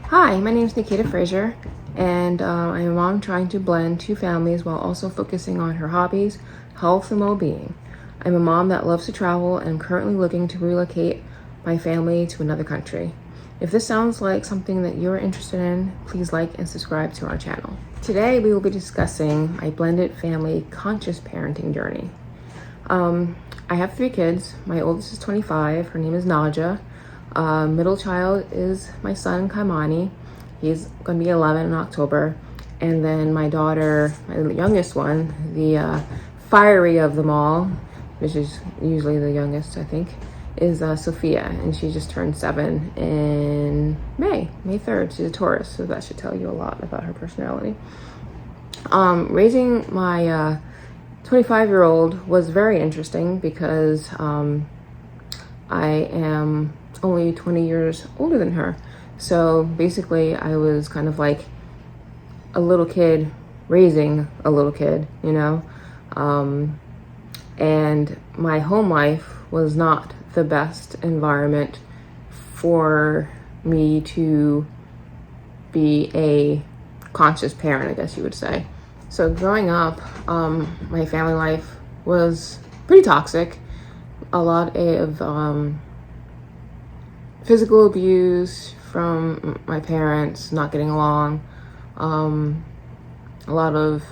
Hi, my name is Nikita Frazier, and I'm a mom trying to blend two families while also focusing on her hobbies, health, and well-being. I'm a mom that loves to travel and currently looking to relocate my family to another country. If this sounds like something that you're interested in, please like and subscribe to our channel. Today, we will be discussing my blended family conscious parenting journey. I have three kids. My oldest is 25. Her name is Naja. Middle child is my son, Kaimani. He's going to be 11 in October. And then my daughter, my youngest one, the fiery of them all, which is usually the youngest, I think, is Sophia. And she just turned 7 in May 3rd. She's a Taurus, so that should tell you a lot about her personality. Raising my 25-year-old was very interesting because I am only 20 years older than her. So basically I was kind of like a little kid raising a little kid, you know? And my home life was not the best environment for me to be a conscious parent, I guess you would say. So growing up, my family life was pretty toxic. A lot of physical abuse from my parents, not getting along, a lot of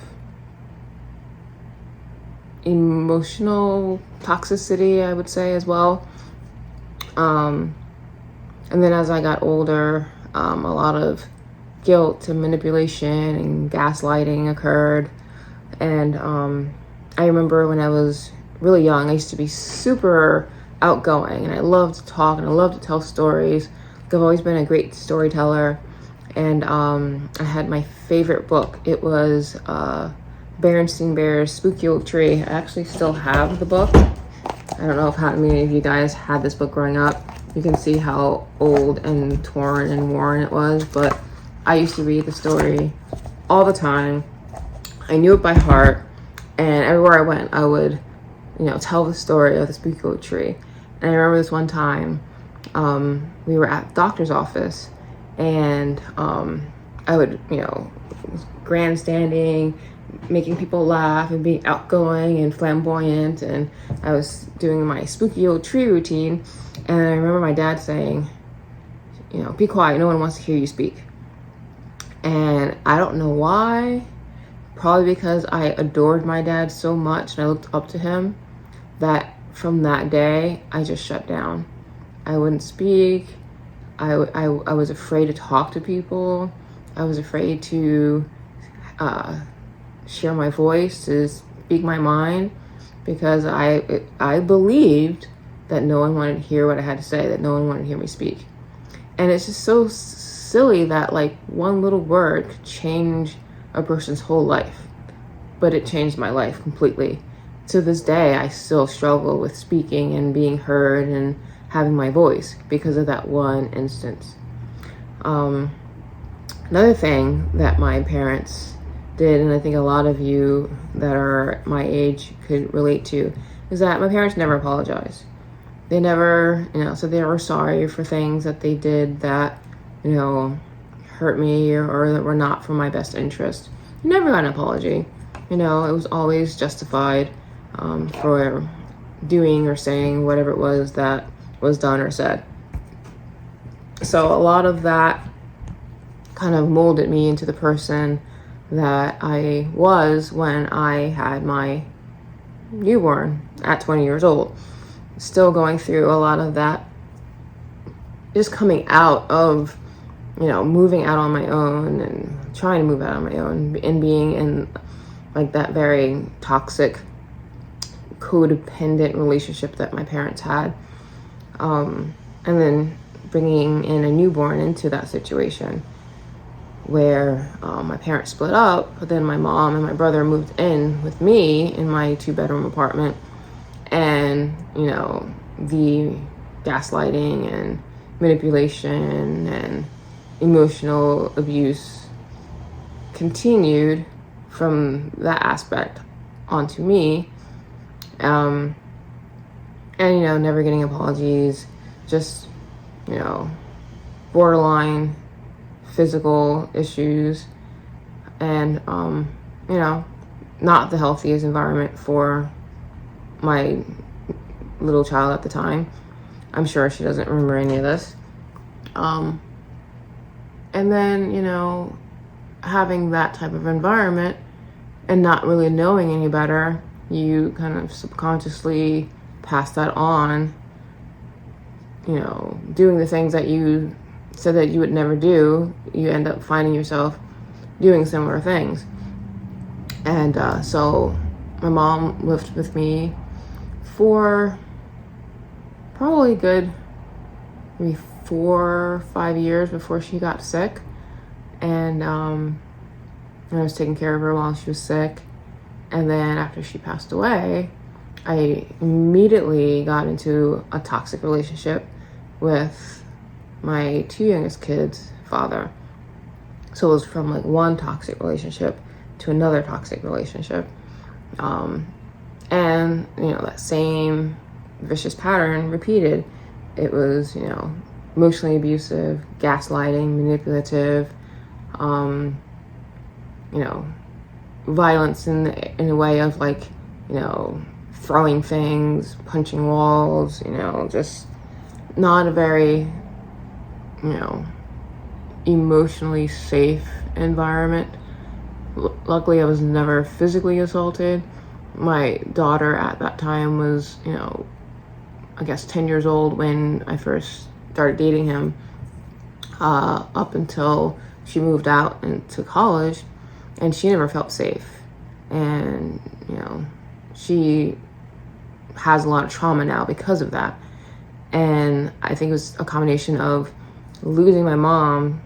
emotional toxicity, I would say, as well. And then as I got older, a lot of guilt and manipulation and gaslighting occurred. And I remember when I was really young, I used to be super outgoing and I loved to talk and I loved to tell stories. I've always been a great storyteller. And I had my favorite book. It was Berenstain Bears' Spooky Old Tree. I actually still have the book. I don't know if how many of you guys had this book growing up. You can see how old and torn and worn it was, but I used to read the story all the time. I knew it by heart, and everywhere I went, I would, tell the story of the Spooky Old Tree. And I remember this one time, we were at the doctor's office, and I would, grandstanding, making people laugh and being outgoing and flamboyant, and I was doing my spooky old tree routine. And I remember my dad saying, be quiet, no one wants to hear you speak. And I don't know why, probably because I adored my dad so much and I looked up to him, that from that day I just shut down. I wouldn't speak. I was afraid to talk to people. I was afraid to share my voice, to speak my mind, because I believed that no one wanted to hear what I had to say, that no one wanted to hear me speak. And it's just so silly that like one little word could change a person's whole life, but it changed my life completely. To this day, I still struggle with speaking and being heard and having my voice because of that one instance. Another thing that my parents did, and I think a lot of you that are my age could relate to, is that my parents never apologized. They never, said they were sorry for things that they did that, hurt me or that were not for my best interest. Never got an apology. It was always justified for doing or saying whatever it was that was done or said. So a lot of that kind of molded me into the person that I was when I had my newborn at 20 years old. Still going through a lot of that, just coming out of, moving out on my own and trying to move out on my own and being in like that very toxic, codependent relationship that my parents had. And then bringing in a newborn into that situation where my parents split up, but then my mom and my brother moved in with me in my 2-bedroom apartment. And, the gaslighting and manipulation and emotional abuse continued from that aspect onto me. And, never getting apologies, just, borderline physical issues, and not the healthiest environment for my little child at the time. I'm sure she doesn't remember any of this. And then, having that type of environment and not really knowing any better, you kind of subconsciously pass that on, doing the things that you said that you would never do. You end up finding yourself doing similar things. And so my mom lived with me for probably good maybe 4 or 5 years before she got sick. And I was taking care of her while she was sick. And then after she passed away, I immediately got into a toxic relationship with my 2 youngest kids' father. So it was from like one toxic relationship to another toxic relationship. And, that same vicious pattern repeated. It was, emotionally abusive, gaslighting, manipulative, violence in a way of like, throwing things, punching walls, just not a very, emotionally safe environment. Luckily, I was never physically assaulted. My daughter at that time was, I guess 10 years old when I first started dating him, up until she moved out into college, and she never felt safe. And, she has a lot of trauma now because of that. And I think it was a combination of losing my mom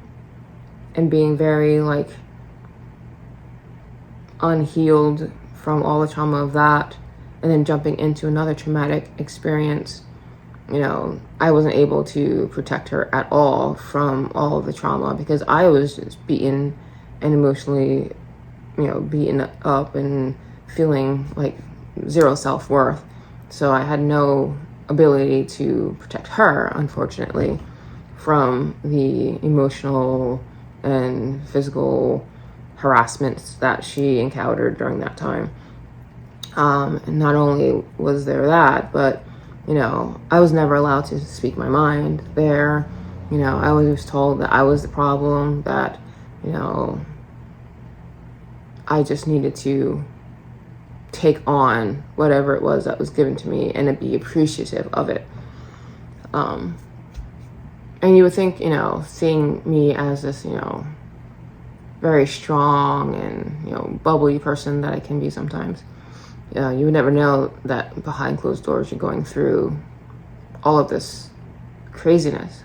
and being very like unhealed from all the trauma of that, and then jumping into another traumatic experience. I wasn't able to protect her at all from all of the trauma because I was just beaten and emotionally, beaten up and feeling like zero self-worth. So I had no ability to protect her, unfortunately, from the emotional and physical harassments that she encountered during that time. And not only was there that, but I was never allowed to speak my mind there. I was told that I was the problem, that I just needed to take on whatever it was that was given to me and to be appreciative of it. And you would think, seeing me as this, very strong and, bubbly person that I can be sometimes, you would never know that behind closed doors you're going through all of this craziness,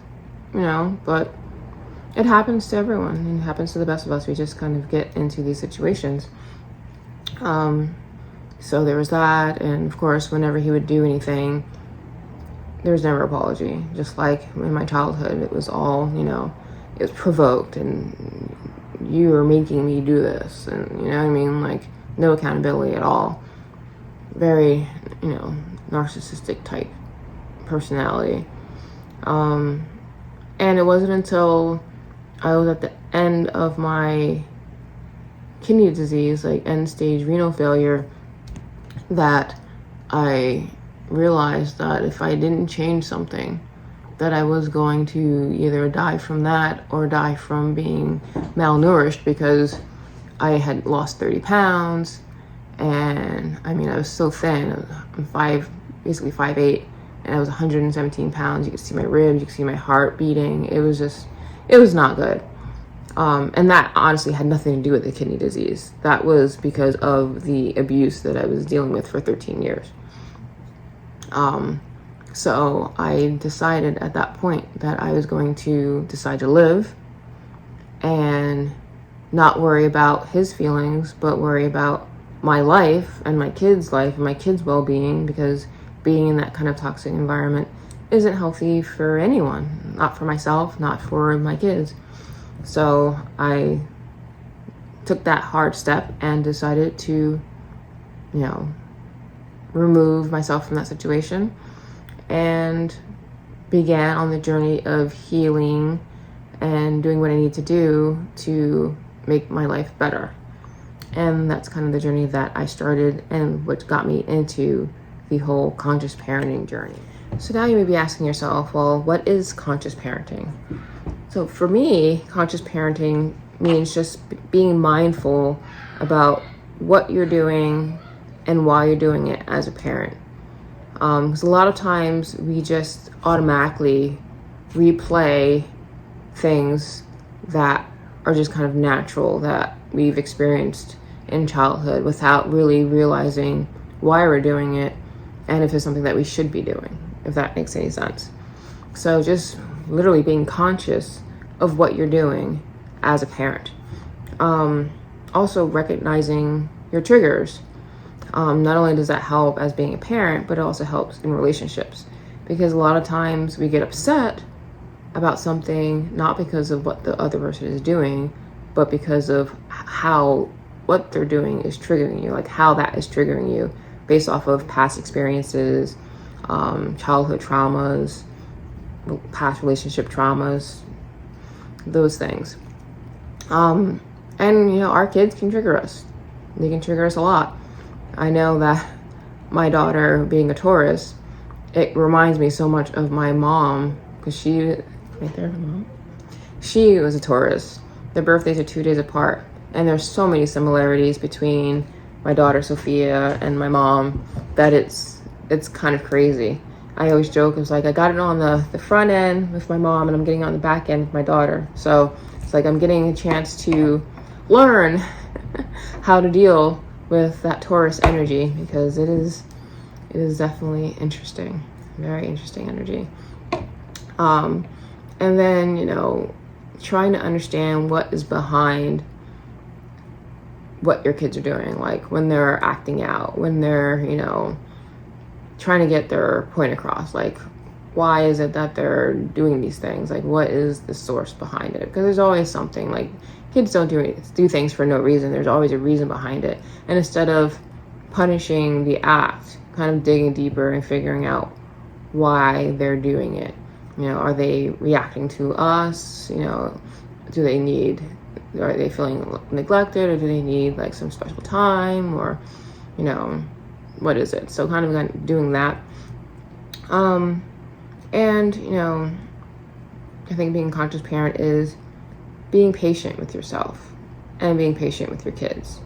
but it happens to everyone, and it happens to the best of us. We just kind of get into these situations. So there was that, and of course, whenever he would do anything, there was never apology. Just like in my childhood, it was all, it was provoked, and you are making me do this, and like no accountability at all. Very, narcissistic type personality. And it wasn't until I was at the end of my kidney disease, like end stage renal failure, that I realized that if I didn't change something, that I was going to either die from that or die from being malnourished, because I had lost 30 pounds. And I was so thin. I'm basically 5'8", and I was 117 pounds. You could see my ribs, you could see my heart beating. It was not good. And that honestly had nothing to do with the kidney disease. That was because of the abuse that I was dealing with for 13 years. So I decided at that point that I was going to decide to live and not worry about his feelings, but worry about my life and my kids' life and my kids' well-being, because being in that kind of toxic environment isn't healthy for anyone, not for myself, not for my kids. So I took that hard step and decided to, remove myself from that situation, and began on the journey of healing and doing what I need to do to make my life better. And that's kind of the journey that I started and what got me into the whole conscious parenting journey. So now you may be asking yourself, well, what is conscious parenting? So for me, conscious parenting means just being mindful about what you're doing and why you're doing it as a parent. Because a lot of times we just automatically replay things that are just kind of natural that we've experienced in childhood without really realizing why we're doing it and if it's something that we should be doing, if that makes any sense. So just literally being conscious of what you're doing as a parent. Also recognizing your triggers. Not only does that help as being a parent, but it also helps in relationships, because a lot of times we get upset about something not because of what the other person is doing, but because of how what they're doing is triggering you, like how that is triggering you based off of past experiences, childhood traumas, past relationship traumas, those things. And our kids can trigger us. They can trigger us a lot. I know that my daughter, being a Taurus, it reminds me so much of my mom, because she, right there, my mom, she was a Taurus. Their birthdays are 2 days apart, and there's so many similarities between my daughter Sophia and my mom that it's kind of crazy. I always joke, it's like I got it on the front end with my mom and I'm getting on the back end with my daughter. So it's like I'm getting a chance to learn how to deal with that Taurus energy, because it is definitely interesting, very interesting energy. And then, trying to understand what is behind what your kids are doing, like when they're acting out, when they're, trying to get their point across, like why is it that they're doing these things? Like what is the source behind it? Because there's always something, like kids don't do things for no reason. There's always a reason behind it. And instead of punishing the act, kind of digging deeper and figuring out why they're doing it. Are they reacting to us? Are they feeling neglected, or do they need like some special time, or, what is it? So kind of doing that. I think being a conscious parent is being patient with yourself and being patient with your kids,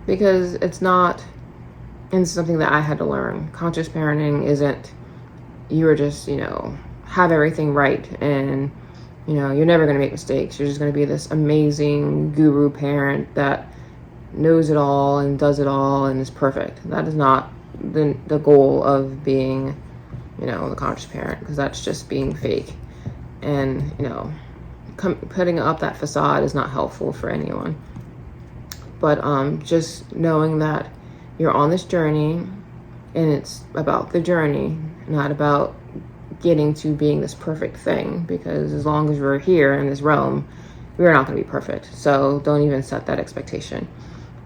because it's something that I had to learn. Conscious parenting isn't, you are just, have everything right and, you're never going to make mistakes. You're just going to be this amazing guru parent that knows it all and does it all and is perfect. That is not the goal of being, the conscious parent, because that's just being fake. And, putting up that facade is not helpful for anyone. But just knowing that you're on this journey, and it's about the journey, not about getting to being this perfect thing, because as long as we're here in this realm, we're not going to be perfect. So don't even set that expectation.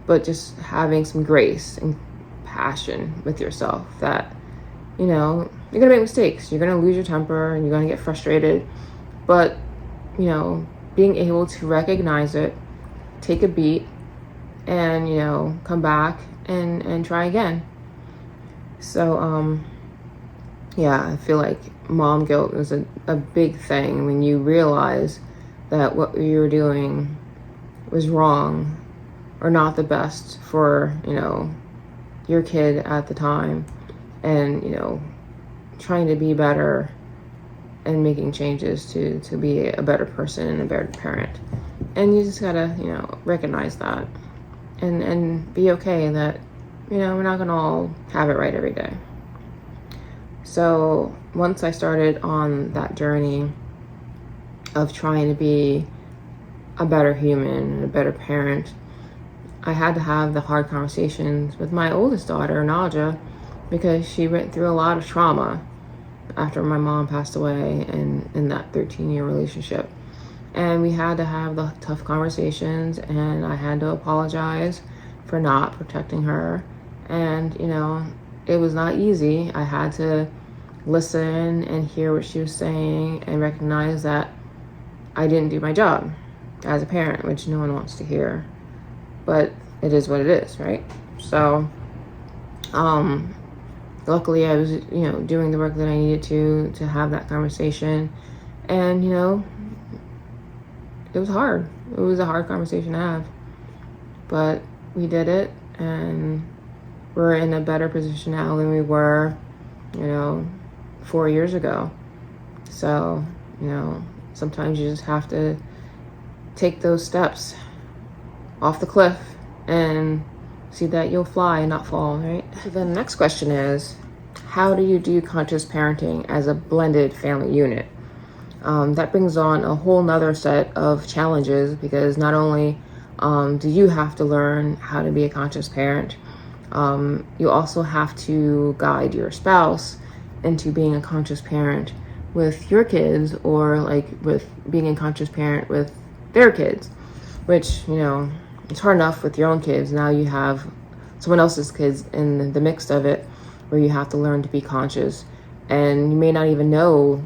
But just having some grace and passion with yourself that, you're going to make mistakes. You're going to lose your temper and you're going to get frustrated. But, being able to recognize it, take a beat, and, come back and try again. So, I feel like mom guilt is a big thing when you realize that what you were doing was wrong or not the best for, your kid at the time, and, trying to be better and making changes to be a better person and a better parent. And you just gotta, recognize that and be okay that, we're not gonna all have it right every day. So once I started on that journey of trying to be a better human and a better parent, I had to have the hard conversations with my oldest daughter, Naja, because she went through a lot of trauma after my mom passed away in that 13-year relationship. And we had to have the tough conversations, and I had to apologize for not protecting her. And, it was not easy. I had to listen and hear what she was saying and recognize that I didn't do my job as a parent, which no one wants to hear, but it is what it is, right? So, luckily I was, doing the work that I needed to have that conversation. And, it was hard. It was a hard conversation to have, but we did it, and we're in a better position now than we were, 4 years ago. So, sometimes you just have to take those steps off the cliff and see that you'll fly and not fall, right? So the next question is, how do you do conscious parenting as a blended family unit? That brings on a whole nother set of challenges, because not only do you have to learn how to be a conscious parent, you also have to guide your spouse into being a conscious parent with your kids, or like with being a conscious parent with their kids, which, it's hard enough with your own kids. Now you have someone else's kids in the mix of it, where you have to learn to be conscious, and you may not even know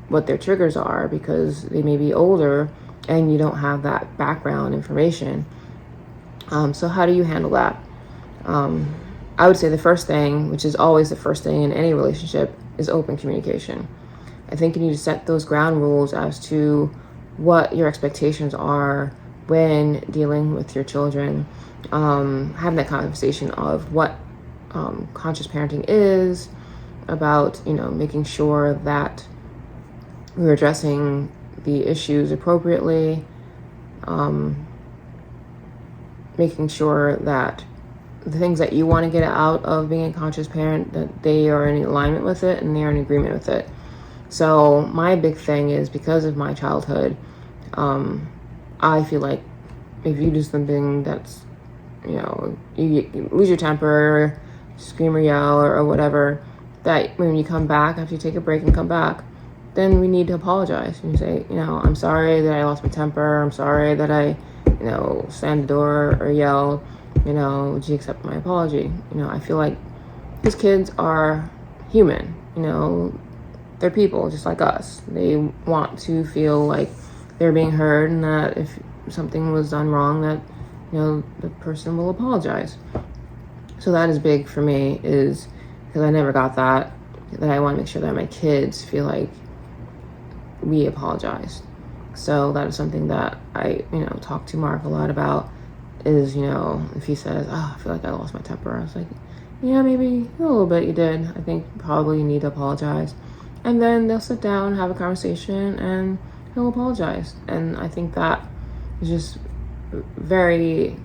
what their triggers are because they may be older and you don't have that background information. So how do you handle that? I would say the first thing, which is always the first thing in any relationship, is open communication. I think you need to set those ground rules as to what your expectations are when dealing with your children. Having that conversation of what conscious parenting is about, making sure that we're addressing the issues appropriately, making sure that the things that you want to get out of being a conscious parent, that they are in alignment with it and they are in agreement with it. So my big thing is, because of my childhood, I feel like if you do something that's, you lose your temper, scream or yell or whatever, that when you come back, after you take a break and come back, then we need to apologize. And you say, I'm sorry that I lost my temper. I'm sorry that I, slammed the door or yelled. Would you accept my apology? I feel like these kids are human. They're people just like us. They want to feel like they're being heard, and that if something was done wrong, that, the person will apologize. So that is big for me, is because I never got that I want to make sure that my kids feel like we apologized. So that is something that I, talk to Mark a lot about, is, if he says, I feel like I lost my temper, I was like, yeah, maybe a little bit you did. I think probably you need to apologize. And then they'll sit down, have a conversation, and he'll apologize. And I think that is just very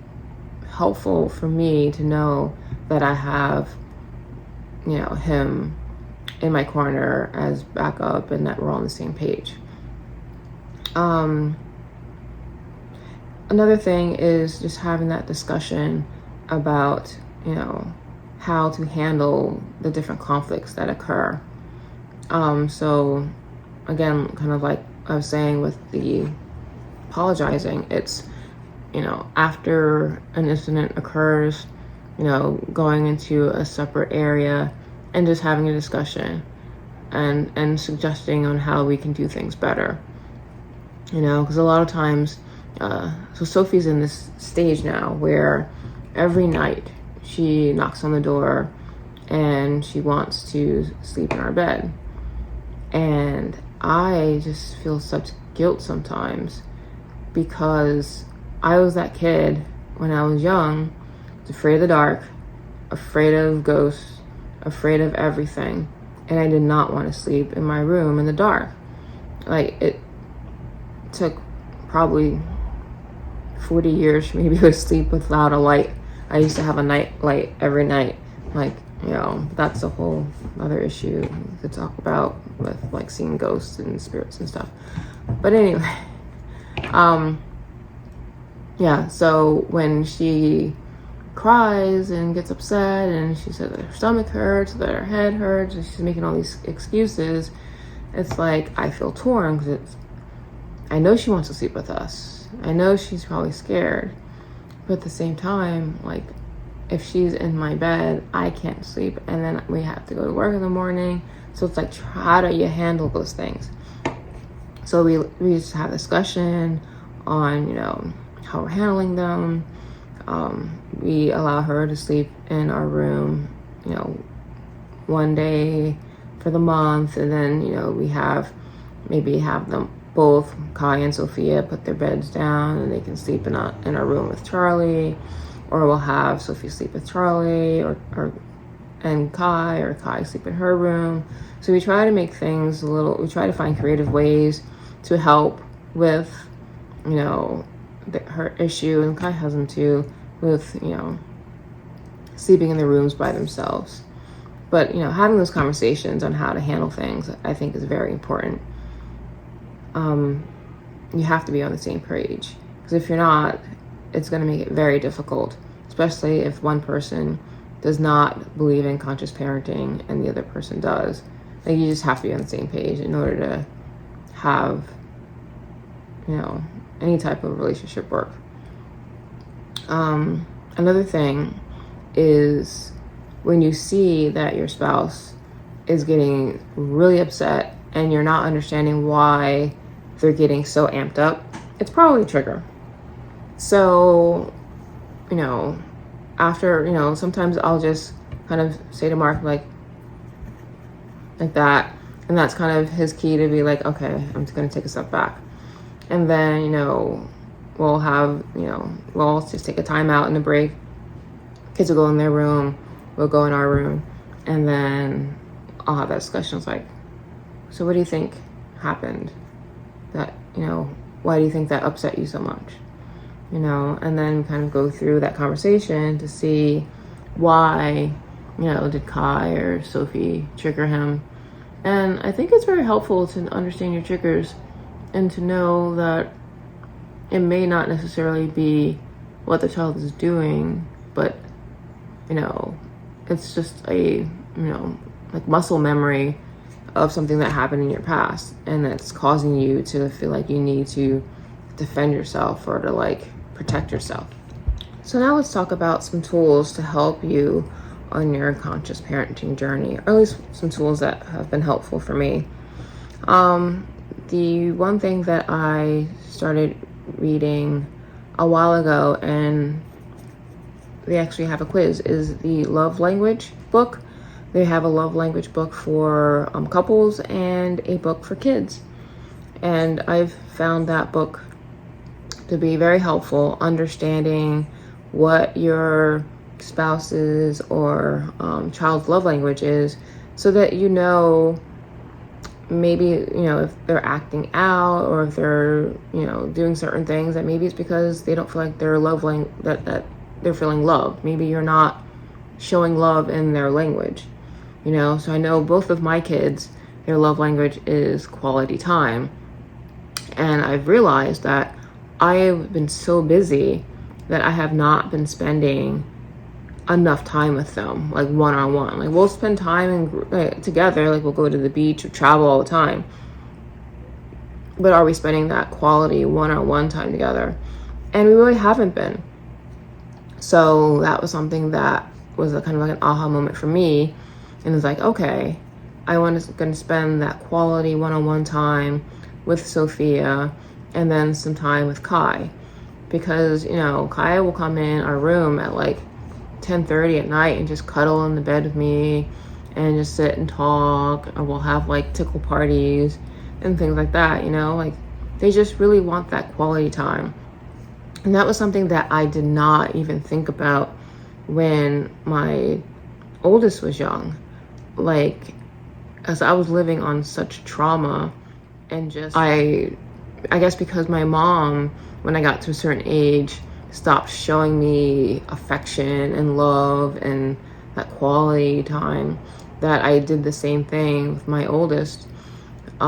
helpful for me to know that I have, him in my corner as backup, and that we're all on the same page. Another thing is just having that discussion about, how to handle the different conflicts that occur. So again, kind of like I was saying with the apologizing, it's, after an incident occurs, going into a separate area and just having a discussion and suggesting on how we can do things better. Because a lot of times, so Sophie's in this stage now where every night she knocks on the door and she wants to sleep in our bed. And I just feel such guilt sometimes, because I was that kid when I was young, afraid of the dark, afraid of ghosts, afraid of everything. And I did not want to sleep in my room in the dark. Like, it took probably 40 years for me to be able to sleep without a light. I used to have a night light every night. Like, that's a whole other issue to talk about with like seeing ghosts and spirits and stuff. But anyway, so when she cries and gets upset and she says that her stomach hurts, that her head hurts, and she's making all these excuses, it's like I feel torn, because I know she wants to sleep with us. I know she's probably scared. But at the same time, like, if she's in my bed, I can't sleep, and then we have to go to work in the morning. So it's like, how do you handle those things? So we just have discussion on, you know, how we're handling them. We allow her to sleep in our room, you know, one day for the month, and then, you know, we maybe have them both, Kai and Sophia, put their beds down and they can sleep in our room with Charlie, or we'll have Sophie sleep with Charlie, and Kai, or Kai sleep in her room. So we try to make things we try to find creative ways to help with, you know, her issue, and Kai has them too, with, you know, sleeping in their rooms by themselves. But, you know, having those conversations on how to handle things, I think, is very important. You have to be on the same page, because if you're not, it's going to make it very difficult, especially if one person does not believe in conscious parenting and the other person does. Like, you just have to be on the same page in order to have, you know, any type of relationship work. Another thing is when you see that your spouse is getting really upset and you're not understanding why they're getting so amped up, it's probably a trigger. So, you know, after, you know, sometimes I'll just kind of say to Mark, like that. And that's kind of his key to be like, okay, I'm just going to take a step back. And then, you know, we'll just take a time out and a break. Kids will go in their room, we'll go in our room, and then I'll have that discussion. It's like, so what do you think happened? That, you know, why do you think that upset you so much? You know, and then kind of go through that conversation to see why, you know, did Kai or Sophie trigger him? And I think it's very helpful to understand your triggers and to know that it may not necessarily be what the child is doing, but, you know, it's just a, you know, like muscle memory of something that happened in your past, and that's causing you to feel like you need to defend yourself or to like protect yourself. So now let's talk about some tools to help you on your conscious parenting journey, or at least some tools that have been helpful for me. The one thing that I started reading a while ago, and they actually have a quiz, is the love language book. They have a love language book for couples and a book for kids. And I've found that book to be very helpful, understanding what your spouse's or child's love language is, so that, you know, maybe, you know, if they're acting out or if they're, you know, doing certain things, that maybe it's because they don't feel like they're that they're feeling loved. Maybe you're not showing love in their language, you know. So I know both of my kids, their love language is quality time. And I've realized that I have been so busy that I have not been spending enough time with them, like one-on-one. Like, we'll spend time together, like we'll go to the beach or travel all the time, but are we spending that quality one-on-one time together? And we really haven't been. So that was something that was a kind of like an aha moment for me, and it's like, okay, going to spend that quality one-on-one time with Sophia, and then some time with Kai, because, you know, Kai will come in our room at like 10:30 at night and just cuddle in the bed with me and just sit and talk, or we'll have like tickle parties and things like that, you know. Like, they just really want that quality time. And that was something that I did not even think about when my oldest was young. Like, as I was living on such trauma, and just I guess because my mom, when I got to a certain age, stopped showing me affection and love and that quality time, that I did the same thing with my oldest. You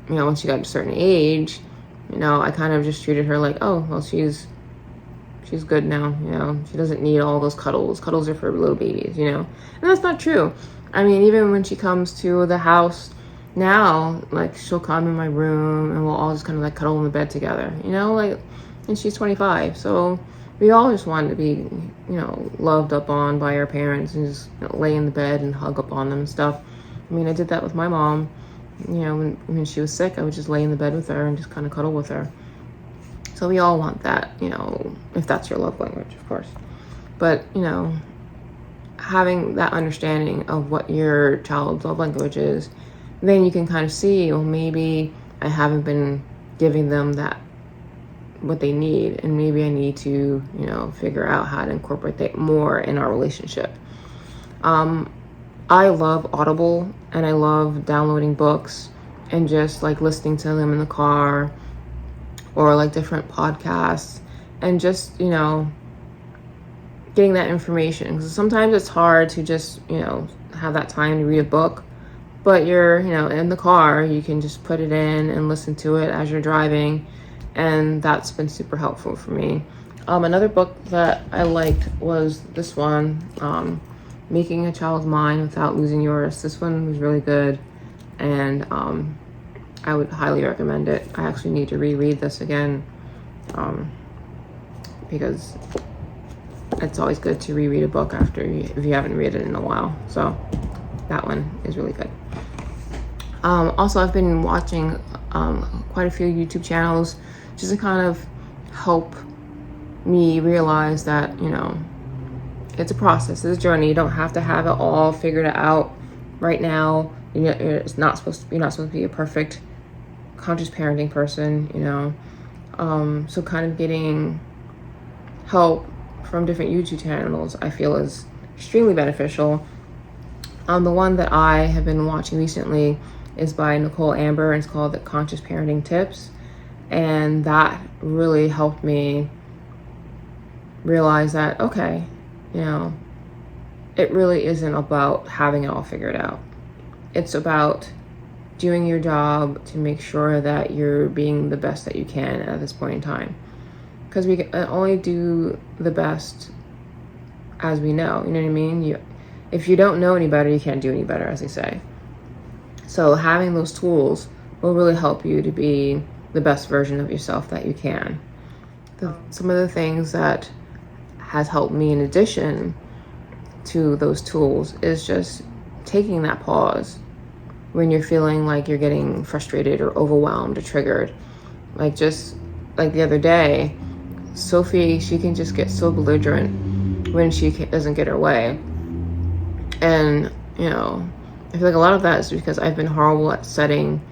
know, once she got to a certain age, you know, I kind of just treated her like, oh, well, she's good now, you know, she doesn't need all those cuddles. Cuddles are for little babies, you know. And that's not true. I mean, even when she comes to the house now, like, she'll come in my room and we'll all just kind of like cuddle in the bed together, you know, like, and she's 25. So we all just wanted to be, you know, loved up on by our parents and just, you know, lay in the bed and hug up on them and stuff. I mean, I did that with my mom, when she was sick, I would just lay in the bed with her and just kind of cuddle with her. So we all want that, if that's your love language, of course. But, having that understanding of what your child's love language is, then you can kind of see, well, maybe I haven't been giving them what they need, and maybe I need to, figure out how to incorporate that more in our relationship. I love Audible, and I love downloading books and just like listening to them in the car, or like different podcasts, and just, getting that information. Because sometimes it's hard to just, have that time to read a book, but you're, in the car, you can just put it in and listen to it as you're driving. And that's been super helpful for me. Another book that I liked was this one, Making a Child's Mind Without Losing Yours. This one was really good, and I would highly recommend it. I actually need to reread this again, because it's always good to reread a book if you haven't read it in a while. So that one is really good. Also, I've been watching quite a few YouTube channels just to kind of help me realize that, it's a process, it's a journey. You don't have to have it all figured out right now. You're not supposed to be a perfect conscious parenting person, so kind of getting help from different YouTube channels I feel is extremely beneficial. The one that I have been watching recently is by Nicole Amber, and it's called The Conscious Parenting Tips. And that really helped me realize that, okay, it really isn't about having it all figured out. It's about doing your job to make sure that you're being the best that you can at this point in time. Because we can only do the best as we know, you know what I mean? If you don't know any better, you can't do any better, as they say. So having those tools will really help you to be the best version of yourself that you can. Some of the things that has helped me in addition to those tools is just taking that pause when you're feeling like you're getting frustrated or overwhelmed or triggered. Like just like the other day, Sophie, she can just get so belligerent when she doesn't get her way. And, I feel like a lot of that is because I've been horrible at setting,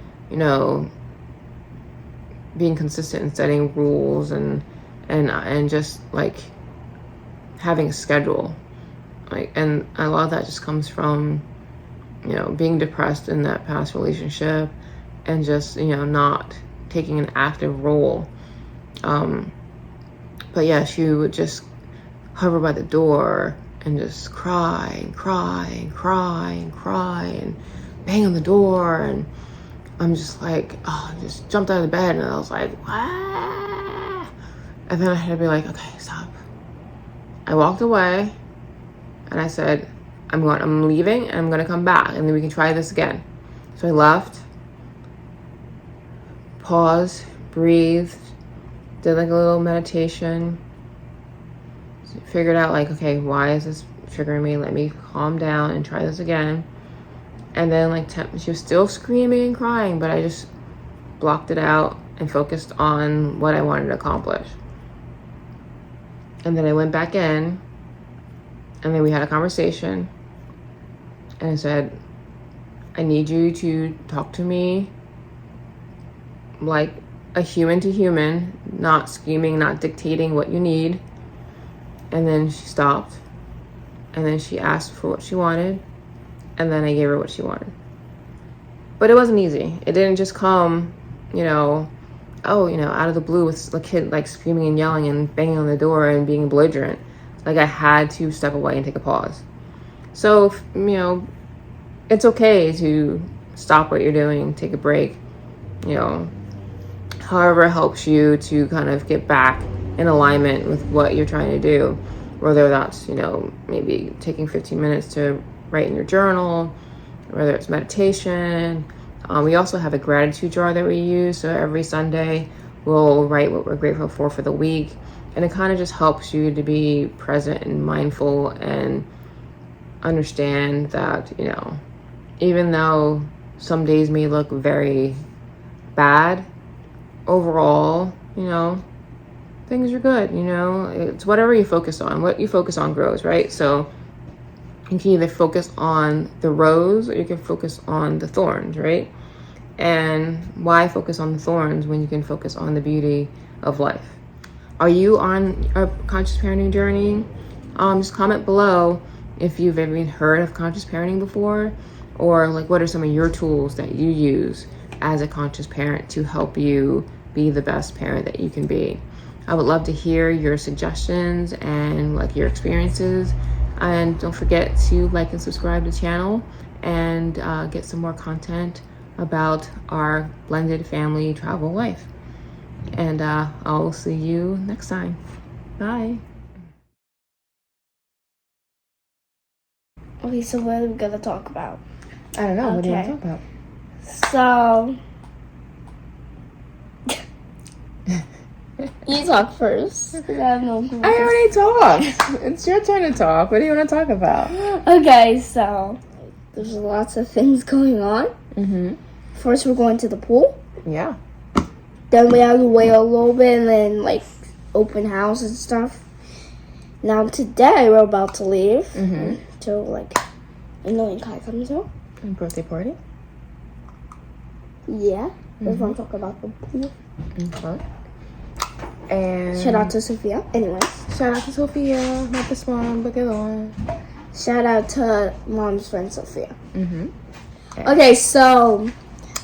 being consistent in setting rules and just like having a schedule. And a lot of that just comes from, being depressed in that past relationship and just, not taking an active role. But yeah, she would just hover by the door and just cry and bang on the door. And I'm just like, just jumped out of the bed, and I was like, what? And then I had to be like, okay, stop. I walked away and I said, I'm leaving and I'm going to come back and then we can try this again. So I left, paused, breathed, did like a little meditation, figured out like, okay, why is this triggering me? Let me calm down and try this again. And then she was still screaming and crying, but I just blocked it out and focused on what I wanted to accomplish. And then I went back in, and then we had a conversation, and I said, I need you to talk to me like a human to human, not screaming, not dictating what you need. And then she stopped, and then she asked for what she wanted, and then I gave her what she wanted. But it wasn't easy. It didn't just come, out of the blue with a kid like screaming and yelling and banging on the door and being belligerent. Like I had to step away and take a pause. So, it's okay to stop what you're doing, take a break, however it helps you to kind of get back in alignment with what you're trying to do. Whether that's, maybe taking 15 minutes to write in your journal, whether it's meditation. We also have a gratitude jar that we use. So every Sunday we'll write what we're grateful for the week. And it kind of just helps you to be present and mindful and understand that, even though some days may look very bad. Overall, you know, things are good, you know. It's whatever you focus on. What you focus on grows, right? So you can either focus on the rose or you can focus on the thorns, right? And why focus on the thorns when you can focus on the beauty of life? Are you on a conscious parenting journey? Just comment below if you've ever heard of conscious parenting before, or like what are some of your tools that you use as a conscious parent to help you be the best parent that you can be. I would love to hear your suggestions and like your experiences. And don't forget to like and subscribe to the channel and get some more content about our blended family travel life. And I'll see you next time. Bye. Okay, so what are we gonna talk about? I don't know. What do you want to talk about? So, you talk first. I have no clue. I already talked. It's your turn to talk. What do you want to talk about? Okay, so there's lots of things going on. Mm-hmm. First, we're going to the pool. Yeah. Then we have to wait a little bit and then, like, open house and stuff. Now, today, we're about to leave. So, like, annoying Kai comes out. Birthday party? Yeah. Let's want to talk about the pool. Okay. And Shout out to Sophia. Anyways. shout out to Sophia, not this mom, but get on. Shout out to mom's friend, Sophia. Mm-hmm. Okay, so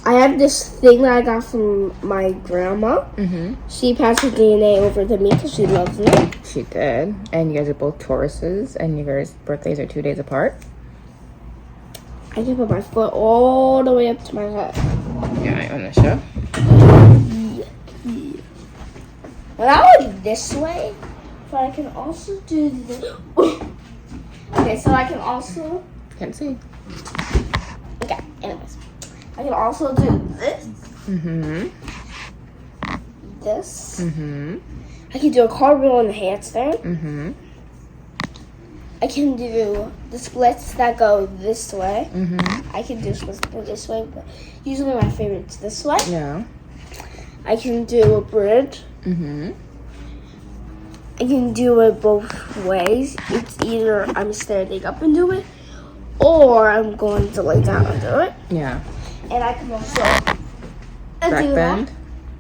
I have this thing that I got from my grandma. Mm-hmm. She passed her DNA over to me because she loves me. She did. And you guys are both Tauruses, and your guys' birthdays are 2 days apart. I can put my foot all the way up to my head. Yeah, I own the show. Well, I went this way, but I can also do this. Okay, so I can also... Can't see. Okay, anyways. I can also do this. Mm-hmm. This. Mm-hmm. I can do a cartwheel and a handstand. Mm-hmm. I can do the splits that go this way. Mm-hmm. I can do splits that go this way, but usually my favorite's this way. Yeah. I can do a bridge. Mm-hmm. I can do it both ways. It's either I'm standing up and do it, or I'm going to lay down and do it. Yeah. And I can also Back do bend? that.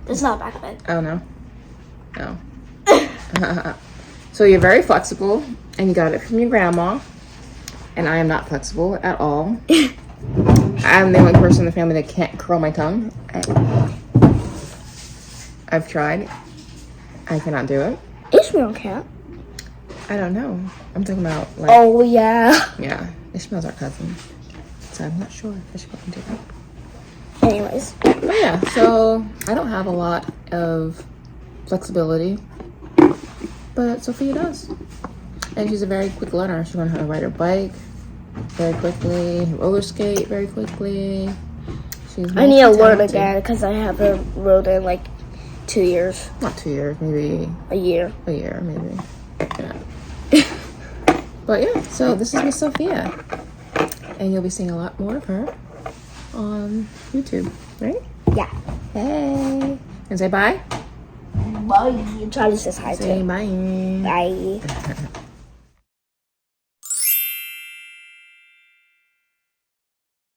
It's not back bend. Oh, no. No. So you're very flexible, and you got it from your grandma. And I am not flexible at all. I'm the only person in the family that can't curl my tongue. I've tried. I cannot do it. Ishmael can't. I don't know. I'm talking about like. Oh yeah. Yeah, Ishmael's our cousin, so I'm not sure if Ishmael can do that. Anyways. But yeah, so I don't have a lot of flexibility, but Sophia does, and she's a very quick learner. She learned how to ride her bike very quickly, roller skate very quickly. I need to learn again because I haven't rode in like 2 years. Not 2 years, maybe A year. a year, maybe. Yeah. But yeah, so this is Miss Sophia, and you'll be seeing a lot more of her on YouTube, right? Yeah. Hey, and say bye. Bye. Charlie says hi Say too. bye. Bye.